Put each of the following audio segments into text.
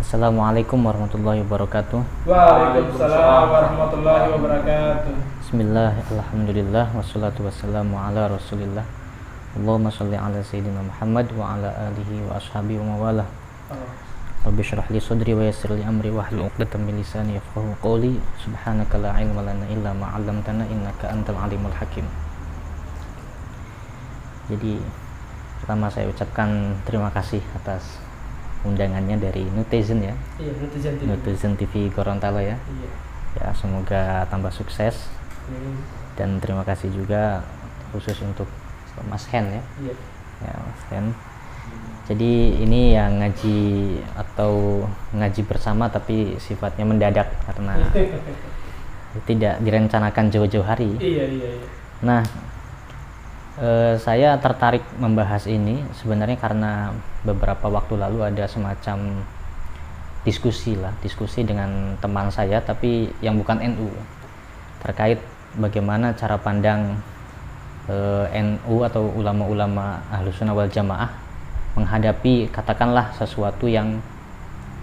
Assalamualaikum warahmatullahi wabarakatuh. Waalaikumsalam warahmatullahi wabarakatuh. Bismillah, alhamdulillah, wassalatu wassalamu ala rasulillah. Allahumma sholli ala sayyidina Muhammad wa ala alihi wa ashabihi wa mawalah. Rabbi shrah li sadri wa yassir li amri wahlul 'uqdatam min lisani yafqahu qawli. Subhanaka la ilma lana illa ma 'allamtana innaka antal alimul hakim. Jadi pertama saya ucapkan terima kasih atas undangannya dari Netizen ya. Iya, Netizen TV Gorontalo ya. Iya. Ya, semoga tambah sukses. Dan terima kasih juga khusus untuk Mas Hen ya. Iya. Ya, Mas Hen. Jadi ini yang ngaji atau ngaji bersama tapi sifatnya mendadak karena tidak direncanakan jauh-jauh hari. Iya. Nah, saya tertarik membahas ini sebenarnya karena beberapa waktu lalu ada semacam diskusi dengan teman saya tapi yang bukan NU terkait bagaimana cara pandang NU atau ulama-ulama Ahlussunnah wal Jamaah menghadapi katakanlah sesuatu yang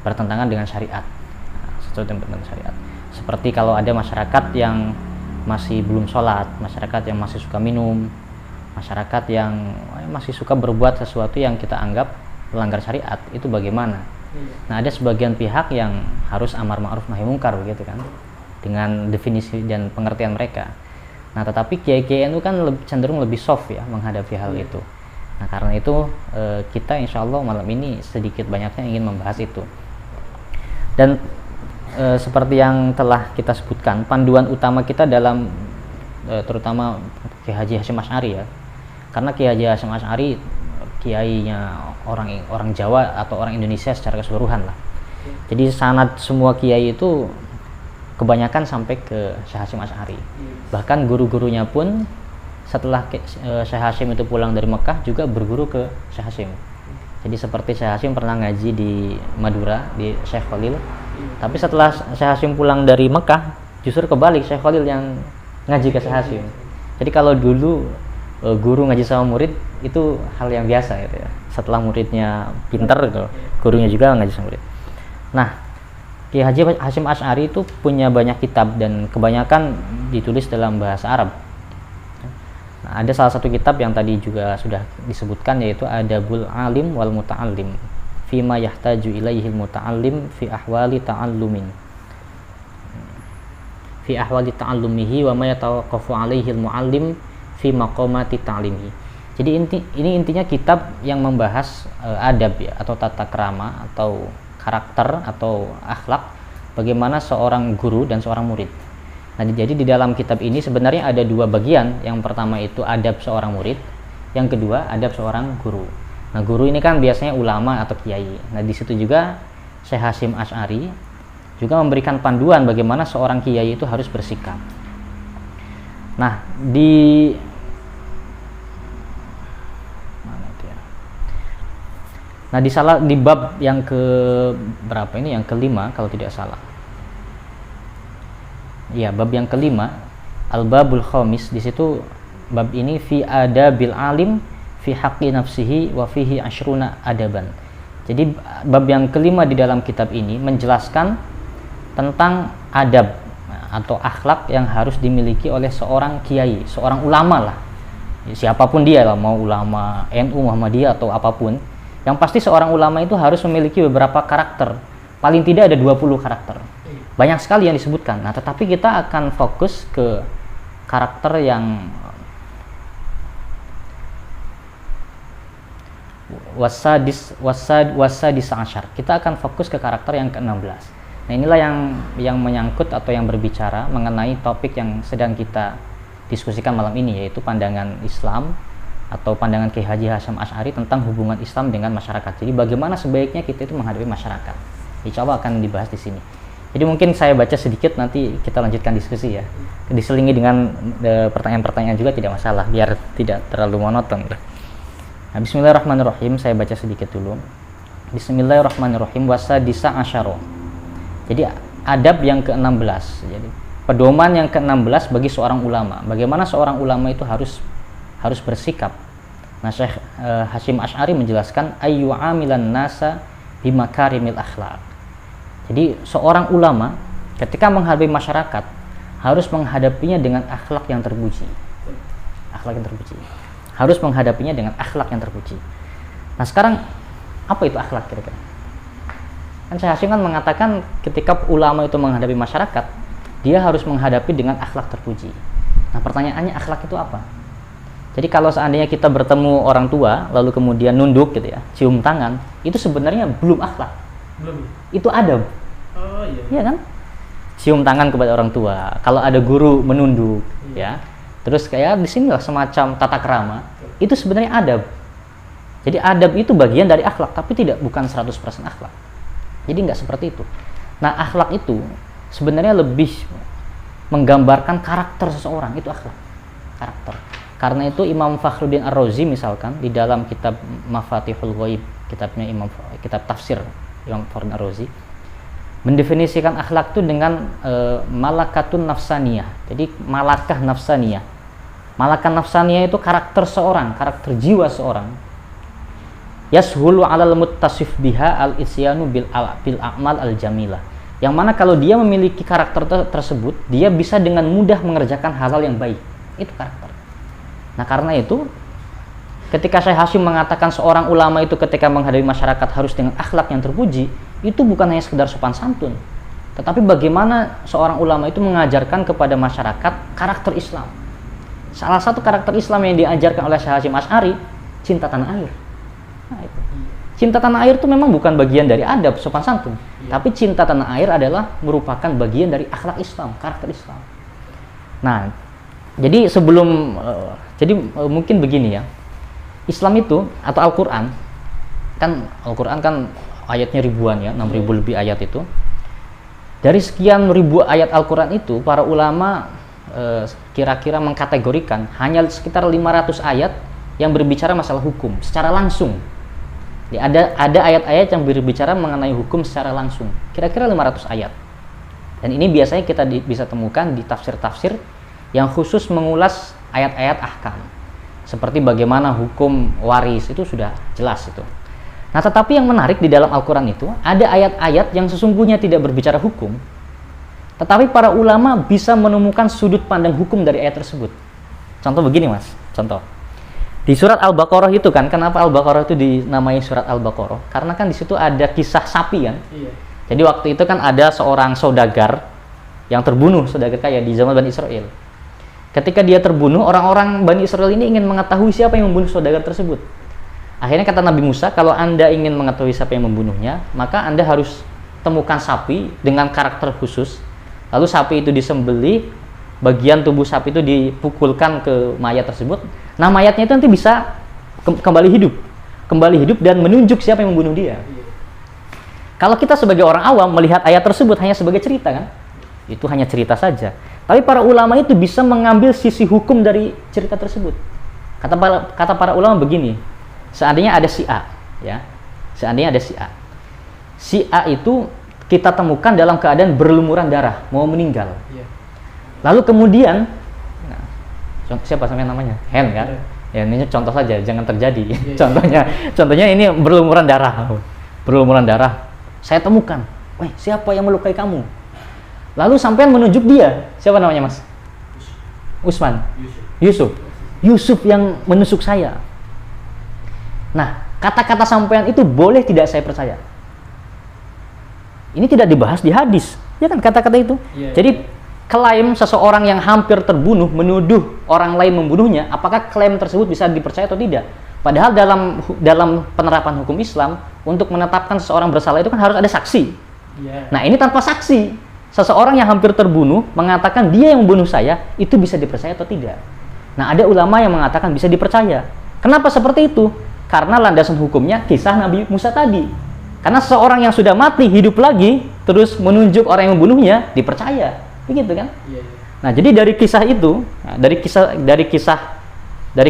bertentangan dengan syariat. Seperti kalau ada masyarakat yang masih belum sholat, masyarakat yang masih suka minum, masyarakat yang masih suka berbuat sesuatu yang kita anggap melanggar syariat, itu bagaimana? Nah, ada sebagian pihak yang harus amar ma'ruf nahi mungkar begitu kan, dengan definisi dan pengertian mereka. Nah, tetapi kiai-kiai NU kan cenderung lebih soft ya menghadapi hal itu. Nah, karena itu kita insya Allah malam ini sedikit banyaknya ingin membahas itu. Dan seperti yang telah kita sebutkan, panduan utama kita dalam terutama Kiai Haji Hasyim Asy'ari ya. Karena Kiai Haji Hasyim Asy'ari kiainya orang Jawa atau orang Indonesia secara keseluruhan lah. Jadi sanad semua kiai itu kebanyakan sampai ke Syekh Hasyim Asy'ari. Bahkan guru-gurunya pun setelah Syekh Hasyim itu pulang dari Mekah juga berguru ke Syekh Hasyim. Jadi seperti Syekh Hasyim pernah ngaji di Madura di Syekh Khalil. Tapi setelah Syekh Hasyim pulang dari Mekah justru kebalik, Syekh Khalil yang ngaji ke Syekh Hasyim. Jadi kalau dulu guru ngaji sama murid itu hal yang biasa gitu ya. Setelah muridnya pintar gitu, gurunya juga ngaji sama murid. Nah, Kiai Haji Hasyim Asy'ari itu punya banyak kitab dan kebanyakan ditulis dalam bahasa Arab. Nah, ada salah satu kitab yang tadi juga sudah disebutkan yaitu Adabul Alim wal Muta'allim fima yahtaju ilaihil muta'allim fi ahwali ta'allumin. Fi ahwali ta'allumihi wa ma yatawaqqafu alaihil mu'allim fi maqamati ta'limi. Jadi ini intinya kitab yang membahas adab ya, atau tata krama atau karakter atau akhlak bagaimana seorang guru dan seorang murid. Nah, jadi di dalam kitab ini sebenarnya ada dua bagian. Yang pertama itu adab seorang murid, yang kedua adab seorang guru. Nah, guru ini kan biasanya ulama atau kiai. Nah, di situ juga Syekh Hasyim Asy'ari juga memberikan panduan bagaimana seorang kiai itu harus bersikap. Nah, di bab yang ke berapa ini? Yang kelima kalau tidak salah. Ya, bab yang kelima, Al-Babul Khamis, di situ bab ini fi adabil alim fi haqqi nafsihi wa fihi asyruna adaban. Jadi bab yang kelima di dalam kitab ini menjelaskan tentang adab atau akhlak yang harus dimiliki oleh seorang kiai, seorang ulama lah. Siapapun dia lah, mau ulama NU, Muhammadiyah atau apapun. Yang pasti seorang ulama itu harus memiliki beberapa karakter. Paling tidak ada 20 karakter. Banyak sekali yang disebutkan. Nah, tetapi kita akan fokus ke karakter yang wasadis asyar. Kita akan fokus ke karakter yang ke-16. Nah, inilah yang menyangkut atau yang berbicara mengenai topik yang sedang kita diskusikan malam ini, yaitu pandangan Islam atau pandangan Kiai Haji Hasyim Asy'ari tentang hubungan Islam dengan masyarakat. Jadi bagaimana sebaiknya kita itu menghadapi masyarakat. Insya Allah akan dibahas di sini. Jadi mungkin saya baca sedikit, nanti kita lanjutkan diskusi ya. Diselingi dengan pertanyaan-pertanyaan juga tidak masalah, biar tidak terlalu monoton. Nah, bismillahirrahmanirrahim, saya baca sedikit dulu. Bismillahirrahmanirrahim, wasadisa asyaro. Jadi adab yang ke-16. Jadi pedoman yang ke-16 bagi seorang ulama. Bagaimana seorang ulama itu harus bersikap. Nah, Syekh Hasyim Asy'ari menjelaskan ayyu amilan nasa bimakarimil akhlaq. Jadi seorang ulama ketika menghadapi masyarakat harus menghadapinya dengan akhlak yang terpuji. Akhlak yang terpuji. Harus menghadapinya dengan akhlak yang terpuji. Nah sekarang apa itu akhlak kira-kira? Kan Syekh Hasyim kan mengatakan ketika ulama itu menghadapi masyarakat, dia harus menghadapi dengan akhlak terpuji. Nah pertanyaannya akhlak itu apa? Jadi kalau seandainya kita bertemu orang tua lalu kemudian nunduk gitu ya, cium tangan, itu sebenarnya belum akhlak. Belum. Itu adab. Oh iya. Iya kan? Cium tangan kepada orang tua. Kalau ada guru menunduk, ya. Terus kayak di sini lah semacam tata krama. Itu sebenarnya adab. Jadi adab itu bagian dari akhlak, tapi bukan 100% akhlak. Jadi nggak seperti itu. Nah akhlak itu sebenarnya lebih menggambarkan karakter seseorang, itu akhlak. Karakter. Karena itu Imam Fakhruddin Ar-Razi misalkan di dalam kitab Mafatihul Ghaib, kitab tafsir Imam Fakhruddin Ar-Razi, mendefinisikan akhlak itu dengan malakatun nafsaniyah. Jadi malakah nafsaniyah. Malakah nafsaniyah itu karakter seorang, karakter jiwa seorang. Yashulu 'alal muttasif biha al-isyanu bil a'mal al-jamilah. Yang mana kalau dia memiliki karakter tersebut, dia bisa dengan mudah mengerjakan hal-hal yang baik. Itu karakter. Nah, karena itu ketika Syekh Hasyim mengatakan seorang ulama itu ketika menghadapi masyarakat harus dengan akhlak yang terpuji, itu bukan hanya sekedar sopan santun, tetapi bagaimana seorang ulama itu mengajarkan kepada masyarakat karakter Islam. Salah satu karakter Islam yang diajarkan oleh Syekh Hasyim Asy'ari, cinta tanah air. Nah, itu. Cinta tanah air itu memang bukan bagian dari adab sopan santun, tapi cinta tanah air adalah merupakan bagian dari akhlak Islam, karakter Islam. Nah, jadi mungkin begini ya. Islam itu atau Al-Qur'an kan ayatnya ribuan ya, 6.000 lebih ayat itu. Dari sekian ribu ayat Al-Qur'an itu, para ulama kira-kira mengkategorikan hanya sekitar 500 ayat yang berbicara masalah hukum secara langsung. Ya, ada ayat-ayat yang berbicara mengenai hukum secara langsung. Kira-kira 500 ayat. Dan ini biasanya kita bisa temukan di tafsir-tafsir yang khusus mengulas ayat-ayat ahkam. Seperti bagaimana hukum waris, itu sudah jelas itu. Nah, tetapi yang menarik di dalam Al-Quran itu, ada ayat-ayat yang sesungguhnya tidak berbicara hukum, tetapi para ulama bisa menemukan sudut pandang hukum dari ayat tersebut. Contoh begini mas, contoh. Di surat Al-Baqarah itu kan, kenapa Al-Baqarah itu dinamai surat Al-Baqarah? Karena kan di situ ada kisah sapi kan. Iya. Jadi waktu itu kan ada seorang saudagar yang terbunuh, saudagar kaya di zaman Bani Israel. Ketika dia terbunuh, orang-orang Bani Israel ini ingin mengetahui siapa yang membunuh saudagar tersebut. Akhirnya kata Nabi Musa, kalau Anda ingin mengetahui siapa yang membunuhnya, maka Anda harus temukan sapi dengan karakter khusus. Lalu sapi itu disembelih, bagian tubuh sapi itu dipukulkan ke mayat tersebut. Nah, mayatnya itu nanti bisa kembali hidup dan menunjuk siapa yang membunuh dia. Kalau kita sebagai orang awam melihat ayat tersebut hanya sebagai cerita kan, itu hanya cerita saja. Tapi para ulama itu bisa mengambil sisi hukum dari cerita tersebut. Kata para ulama begini, seandainya ada si A, ya, seandainya ada si A itu kita temukan dalam keadaan berlumuran darah, mau meninggal. Lalu kemudian, siapa sampai namanya? Hen kan? Ya, ini contoh saja, jangan terjadi. Contohnya ini berlumuran darah. Saya temukan, weh, siapa yang melukai kamu? Lalu sampean menunjuk dia, siapa namanya mas? Usman. Yusuf yang menusuk saya. Nah, kata-kata sampean itu boleh tidak saya percaya? Ini tidak dibahas di hadis, ya kan kata-kata itu. Jadi klaim seseorang yang hampir terbunuh menuduh orang lain membunuhnya, apakah klaim tersebut bisa dipercaya atau tidak? Padahal dalam penerapan hukum Islam, untuk menetapkan seseorang bersalah itu kan harus ada saksi. Nah, ini tanpa saksi, seseorang yang hampir terbunuh mengatakan dia yang membunuh saya, itu bisa dipercaya atau tidak? Nah, ada ulama yang mengatakan bisa dipercaya. Kenapa seperti itu? Karena landasan hukumnya kisah Nabi Musa tadi. Karena seseorang yang sudah mati hidup lagi terus menunjuk orang yang membunuhnya, dipercaya. Begitu kan? Nah, jadi dari kisah itu, dari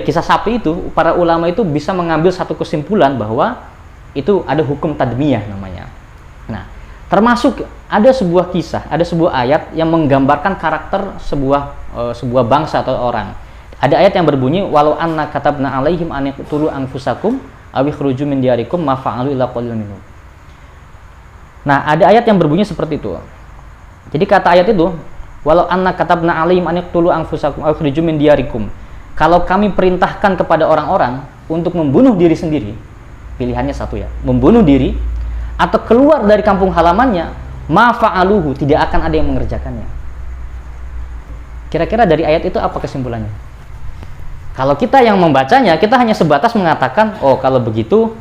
kisah sapi itu, para ulama itu bisa mengambil satu kesimpulan bahwa itu ada hukum tadmiyah namanya. Nah, termasuk ada sebuah kisah, ada sebuah ayat yang menggambarkan karakter sebuah bangsa atau orang. Ada ayat yang berbunyi, walau anna katabna alaihim an yaqtulu anfusakum aw ikhruju min diyarikum ma fa'alu illa qalilun minhum. Nah, ada ayat yang berbunyi seperti itu. Jadi kata ayat itu, walau anna katabna alaihim an yaqtulu anfusakum aw yukhriju min diyarikum. Kalau kami perintahkan kepada orang-orang untuk membunuh diri sendiri, pilihannya satu ya, membunuh diri atau keluar dari kampung halamannya, ma fa'aluhu, tidak akan ada yang mengerjakannya. Kira-kira dari ayat itu apa kesimpulannya? Kalau kita yang membacanya, kita hanya sebatas mengatakan, oh kalau begitu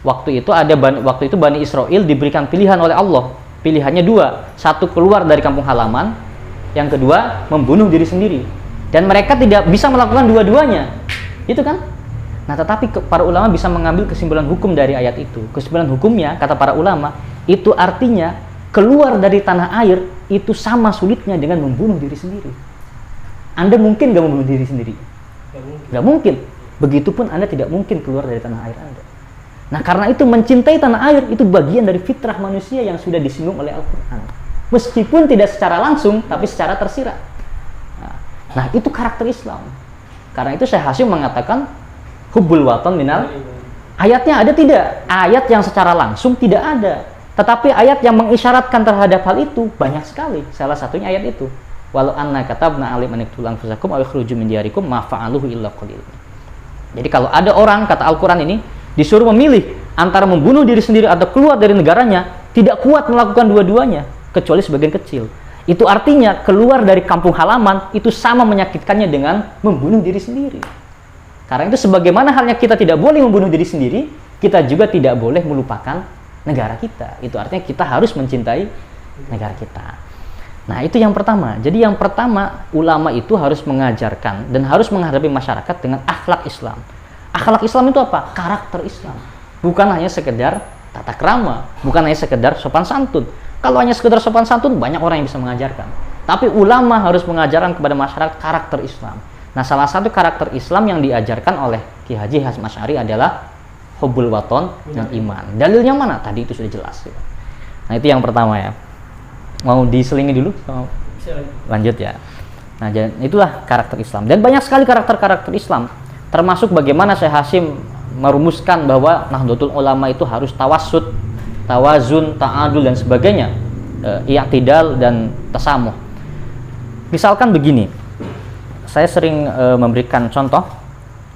waktu itu Bani Israel diberikan pilihan oleh Allah. Pilihannya dua, satu keluar dari kampung halaman, yang kedua membunuh diri sendiri. Dan mereka tidak bisa melakukan dua-duanya, itu kan? Nah, tetapi para ulama bisa mengambil kesimpulan hukum dari ayat itu. Kesimpulan hukumnya, kata para ulama, itu artinya keluar dari tanah air itu sama sulitnya dengan membunuh diri sendiri. Anda mungkin gak membunuh diri sendiri? Gak mungkin. Begitupun Anda tidak mungkin keluar dari tanah air Anda. Nah, karena itu mencintai tanah air itu bagian dari fitrah manusia yang sudah disinggung oleh Al-Quran. Meskipun tidak secara langsung, tapi secara tersirat. Nah, itu karakter Islam. Karena itu Syekh Hasyim mengatakan hubbul watan minal. Ayatnya ada tidak? Ayat yang secara langsung tidak ada. Tetapi ayat yang mengisyaratkan terhadap hal itu banyak sekali. Salah satunya ayat itu. Walau anna katabna alaihim an yaqtulu anfusakum aw yukhruju min diyarikum ma fa'aluhu illa qalil. Jadi kalau ada orang, kata Al-Quran ini, disuruh memilih antara membunuh diri sendiri atau keluar dari negaranya, tidak kuat melakukan dua-duanya kecuali sebagian kecil. Itu artinya keluar dari kampung halaman itu sama menyakitkannya dengan membunuh diri sendiri. Karena itu sebagaimana halnya kita tidak boleh membunuh diri sendiri, kita juga tidak boleh melupakan negara kita. Itu artinya kita harus mencintai negara kita. Nah, itu yang pertama. Jadi yang pertama, ulama itu harus mengajarkan dan harus menghadapi masyarakat dengan akhlak Islam. Akhlak Islam itu apa? Karakter Islam. Bukan hanya sekedar tata krama, bukan hanya sekedar sopan santun. Kalau hanya sekedar sopan santun, banyak orang yang bisa mengajarkan. Tapi ulama harus mengajarkan kepada masyarakat karakter Islam. Nah, salah satu karakter Islam yang diajarkan oleh Ki Haji Hasyim Asy'ari adalah hubbul waton dan iman. Dalilnya mana? Tadi itu sudah jelas. Nah, itu yang pertama ya. Mau diselingi dulu? Lanjut ya. Nah, itulah karakter Islam. Dan banyak sekali karakter-karakter Islam. Termasuk bagaimana Syekh Hasyim merumuskan bahwa Nahdlatul Ulama itu harus tawassut, tawazun, ta'adul dan sebagainya, i'tidal dan tasamuh. Misalkan begini, saya sering memberikan contoh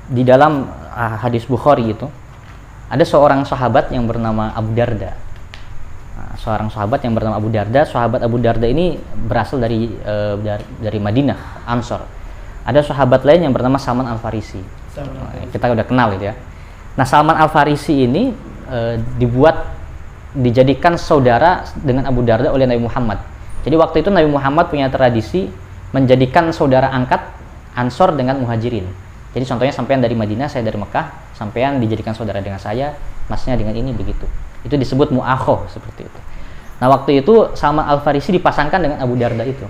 di dalam hadis Bukhari itu ada seorang sahabat yang bernama Abu Darda. Nah, seorang sahabat yang bernama Abu Darda. Sahabat Abu Darda ini berasal dari Madinah, Ansor. Ada sahabat lain yang bernama Salman Al-Farisi. Kita udah kenal itu ya. Nah, Salman Al-Farisi ini dijadikan saudara dengan Abu Darda oleh Nabi Muhammad. Jadi waktu itu Nabi Muhammad punya tradisi menjadikan saudara angkat Ansor dengan Muhajirin. Jadi contohnya sampean dari Madinah, saya dari Mekah, sampean dijadikan saudara dengan saya, masnya dengan ini, begitu. Itu disebut mu'akhoh, seperti itu. Nah, waktu itu Salman Al-Farisi dipasangkan dengan Abu Darda itu.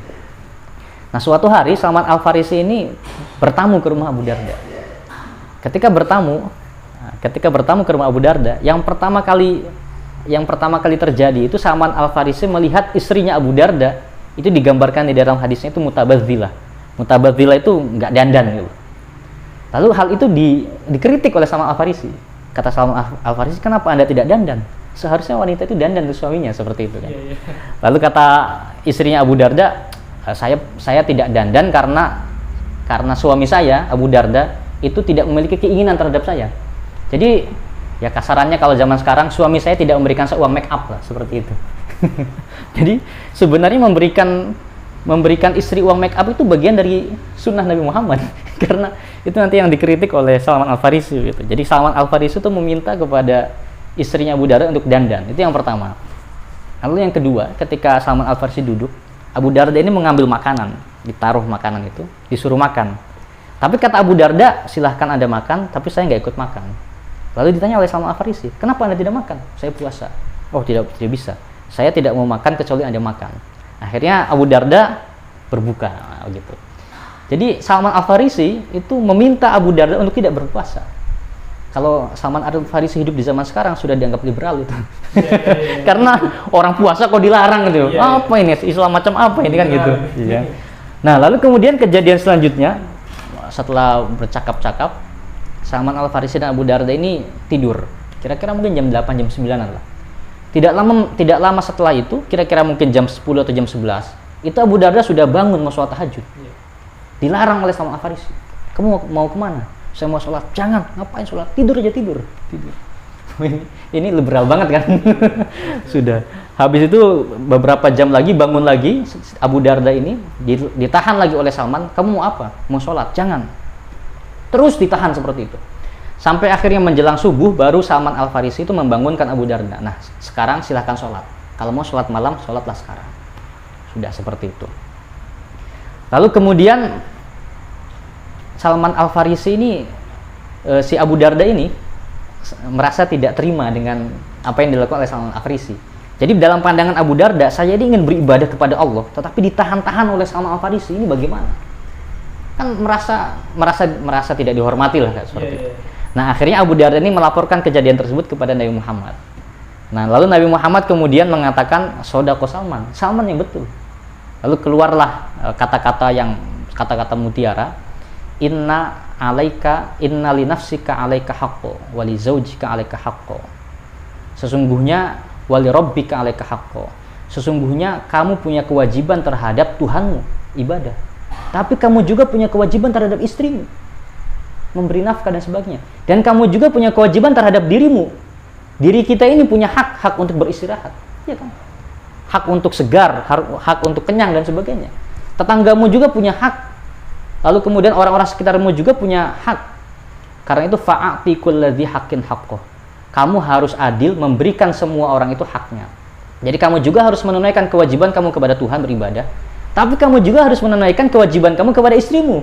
Nah, suatu hari Salman Al-Farisi ini bertamu ke rumah Abu Darda. Ketika bertamu ke rumah Abu Darda, yang pertama kali terjadi itu Salman Al-Farisi melihat istrinya Abu Darda itu digambarkan di dalam hadisnya itu mutabadzilah. Mutabadzilah itu nggak dandan gitu. Lalu hal itu dikritik oleh Salman Al-Farisi. Kata Salman Al-Farisi, kenapa Anda tidak dandan? Seharusnya wanita itu dandan ke suaminya, seperti itu kan. Lalu kata istrinya Abu Darda, saya tidak dandan karena suami saya, Abu Darda, itu tidak memiliki keinginan terhadap saya. Jadi ya kasarannya kalau zaman sekarang, suami saya tidak memberikan saya uang make up lah, seperti itu. Jadi sebenarnya memberikan istri uang make up itu bagian dari sunnah Nabi Muhammad. Karena itu nanti yang dikritik oleh Salman Al-Farisi gitu. Jadi Salman Al-Farisi itu meminta kepada istrinya Abu Darda untuk dandan. Itu yang pertama. Lalu yang kedua, ketika Salman Al-Farisi duduk, Abu Darda ini mengambil makanan, ditaruh makanan itu, disuruh makan. Tapi kata Abu Darda, silahkan Anda makan, tapi saya nggak ikut makan. Lalu ditanya oleh Salman Al-Farisi, kenapa Anda tidak makan? Saya puasa. Oh, tidak bisa. Saya tidak mau makan kecuali Anda makan. Akhirnya Abu Darda berbuka, gitu. Jadi Salman Al-Farisi itu meminta Abu Darda untuk tidak berpuasa. Kalau Salman Al-Farisi hidup di zaman sekarang sudah dianggap liberal itu. Karena orang puasa kok dilarang gitu. Apa ini? Islam macam apa ini kan gitu. Nah, lalu kemudian kejadian selanjutnya, setelah bercakap-cakap, Salman Al-Farisi dan Abu Darda ini tidur. Kira-kira mungkin jam 8, jam 9-an lah. Tidak lama setelah itu, kira-kira mungkin jam 10 atau jam 11, itu Abu Darda sudah bangun mau sholat tahajud. Dilarang oleh Salman Al-Farisi. Kamu mau kemana? Saya mau sholat. Jangan, ngapain sholat? Tidur aja, tidur. Ini liberal banget kan? Sudah. Habis itu beberapa jam lagi bangun lagi, Abu Darda ini ditahan lagi oleh Salman. Kamu mau apa? Mau sholat? Jangan. Terus ditahan seperti itu. Sampai akhirnya menjelang subuh, baru Salman Al-Farisi itu membangunkan Abu Darda. Nah, sekarang silahkan sholat. Kalau mau sholat malam, sholatlah sekarang. Sudah seperti itu. Lalu kemudian Salman Al-Farisi ini, si Abu Darda ini merasa tidak terima dengan apa yang dilakukan oleh Salman Al-Farisi. Jadi dalam pandangan Abu Darda, saya ini ingin beribadah kepada Allah, tetapi ditahan-tahan oleh Salman Al-Farisi. Ini bagaimana? Kan merasa tidak dihormati lah seperti itu. Nah, akhirnya Abu Darda ini melaporkan kejadian tersebut kepada Nabi Muhammad. Nah, lalu Nabi Muhammad kemudian mengatakan, "Sodako Salman, Salman yang betul." Lalu keluarlah kata-kata mutiara, "Inna li nafsika alaika haqqo, wa li zaujika alaika haqqo." Sesungguhnya wali rabbika alaika haqqo. Sesungguhnya kamu punya kewajiban terhadap Tuhanmu, ibadah. Tapi kamu juga punya kewajiban terhadap istrimu, memberi nafkah dan sebagainya. Dan kamu juga punya kewajiban terhadap dirimu. Diri kita ini punya hak untuk beristirahat, ya kan? Hak untuk segar, hak untuk kenyang dan sebagainya. Tetanggamu juga punya hak. Lalu kemudian orang-orang sekitarmu juga punya hak. Karena itu fa'ati kulladzi haqqin haqqoh. Kamu harus adil memberikan semua orang itu haknya. Jadi kamu juga harus menunaikan kewajiban kamu kepada Tuhan beribadah, tapi kamu juga harus menunaikan kewajiban kamu kepada istrimu,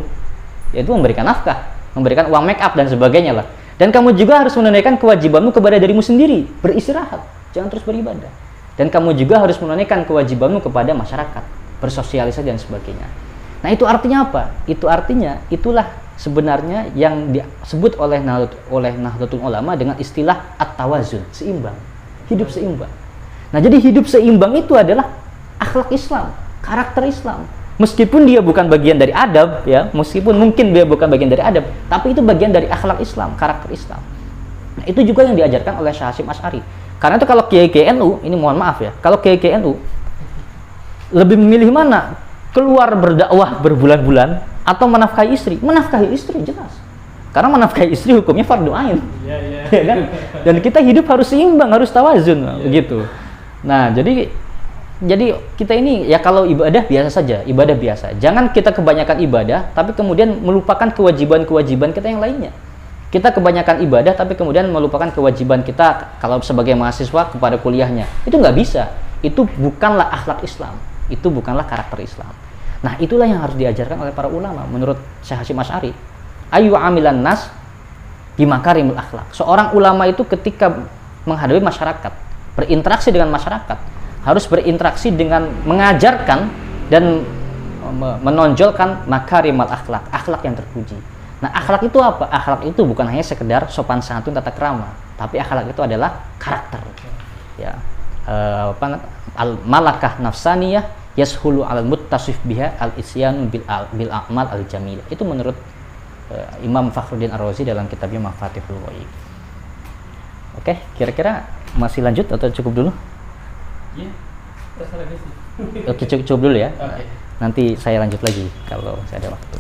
yaitu memberikan nafkah, memberikan uang make up dan sebagainya lah. Dan kamu juga harus menunaikan kewajibanmu kepada dirimu sendiri, beristirahat, jangan terus beribadah. Dan kamu juga harus menunaikan kewajibanmu kepada masyarakat, bersosialisasi dan sebagainya. Nah, itu artinya apa? Itu artinya itulah sebenarnya yang disebut oleh Nahdlatul Ulama dengan istilah at-tawazun, seimbang, hidup seimbang. Nah, jadi hidup seimbang itu adalah akhlak Islam, karakter Islam. Meskipun dia bukan bagian dari adab, ya, meskipun mungkin dia bukan bagian dari adab, tapi itu bagian dari akhlak Islam, karakter Islam. Nah, itu juga yang diajarkan oleh Syekh Hasyim Asy'ari. Karena itu kalau Kiai NU, ini mohon maaf ya, kalau Kiai NU lebih memilih mana? Keluar berdakwah berbulan-bulan atau menafkahi istri? Menafkahi istri jelas. Karena menafkahi istri hukumnya fardu ain. Ya kan? Dan kita hidup harus seimbang, harus tawazun, begitu. Nah, jadi kita ini ya kalau ibadah biasa saja, ibadah biasa. Jangan kita kebanyakan ibadah tapi kemudian melupakan kewajiban-kewajiban kita yang lainnya. Kita kebanyakan ibadah tapi kemudian melupakan kewajiban kita kalau sebagai mahasiswa kepada kuliahnya. Itu nggak bisa. Itu bukanlah akhlak Islam. Itu bukanlah karakter Islam. Nah, itulah yang harus diajarkan oleh para ulama menurut Syekh Hasyim Asy'ari. Ayu amilan nas bimakarimul akhlak. Seorang ulama itu ketika menghadapi masyarakat, berinteraksi dengan masyarakat, harus berinteraksi dengan mengajarkan dan menonjolkan makarimul akhlak, akhlak yang terpuji. Nah, akhlak itu apa? Akhlak itu bukan hanya sekedar sopan santun tata krama, tapi akhlak itu adalah karakter. Ya. Al-malakah nafsaniyah yashulu al muttasif biha al-isyanu bil a'mal al-jamilah. Itu menurut Imam Fakhruddin Ar-Razi dalam kitabnya Mafatihul Ghaib. Oke, kira-kira masih lanjut atau cukup dulu? Iya, terserah sih. Oke, cukup dulu ya. Oke. Nanti saya lanjut lagi kalau saya ada waktu.